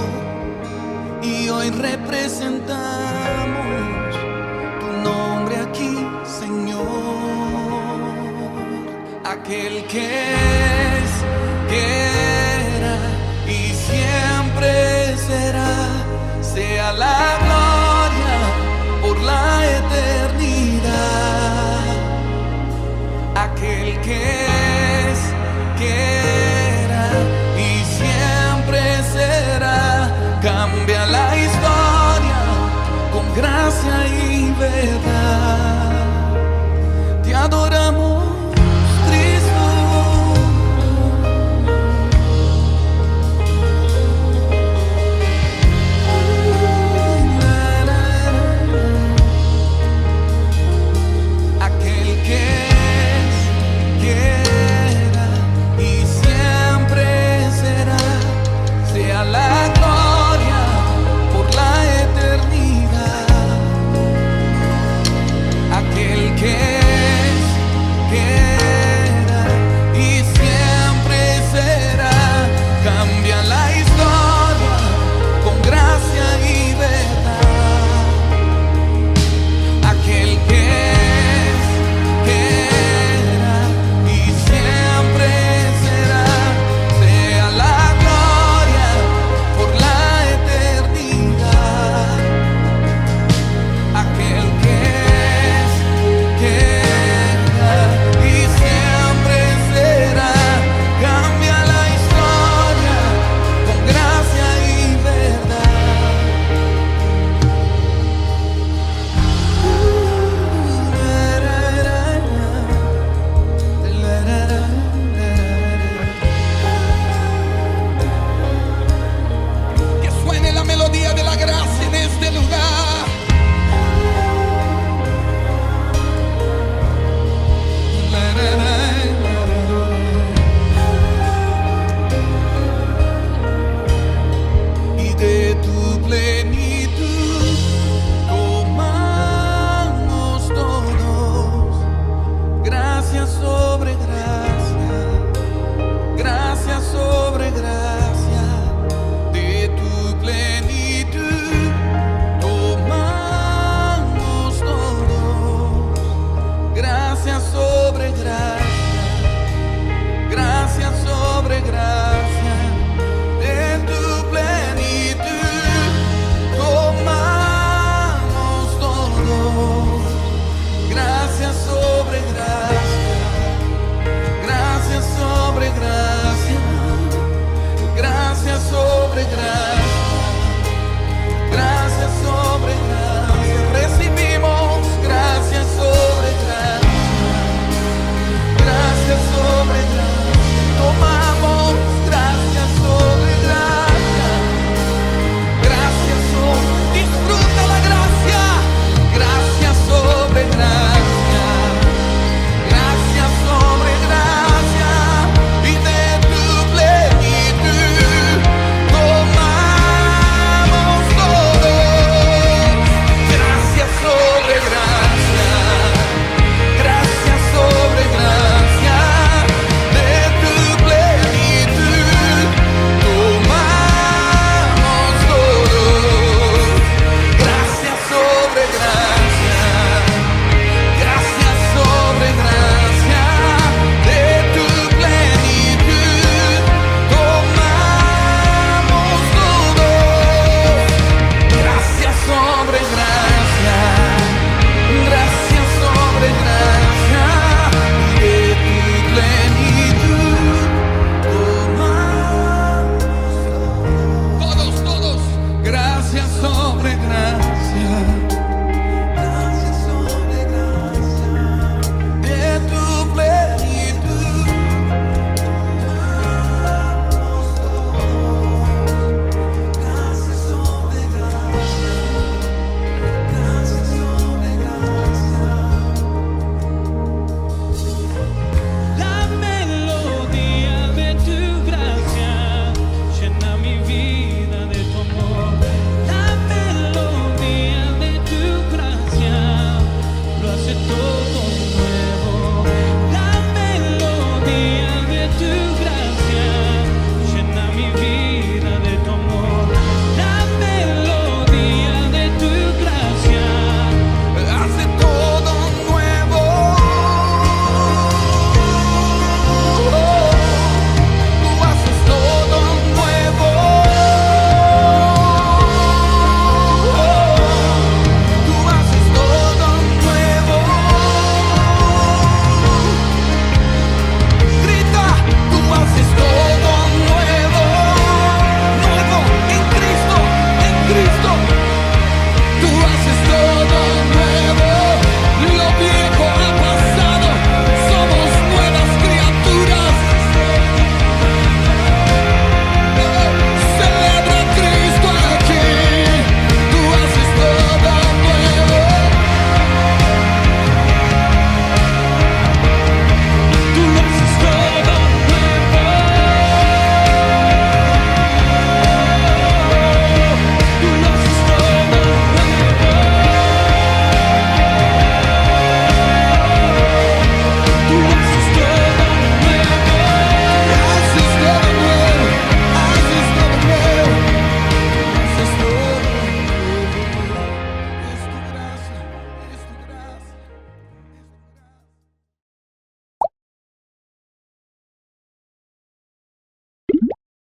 y hoy representa presentamos tu nombre aquí, Señor. Aquel que es, que era y siempre será, sea la gloria por la eternidad. Aquel que es, que era y siempre será, cambia la historia con gracia y verdad. Te adoramos.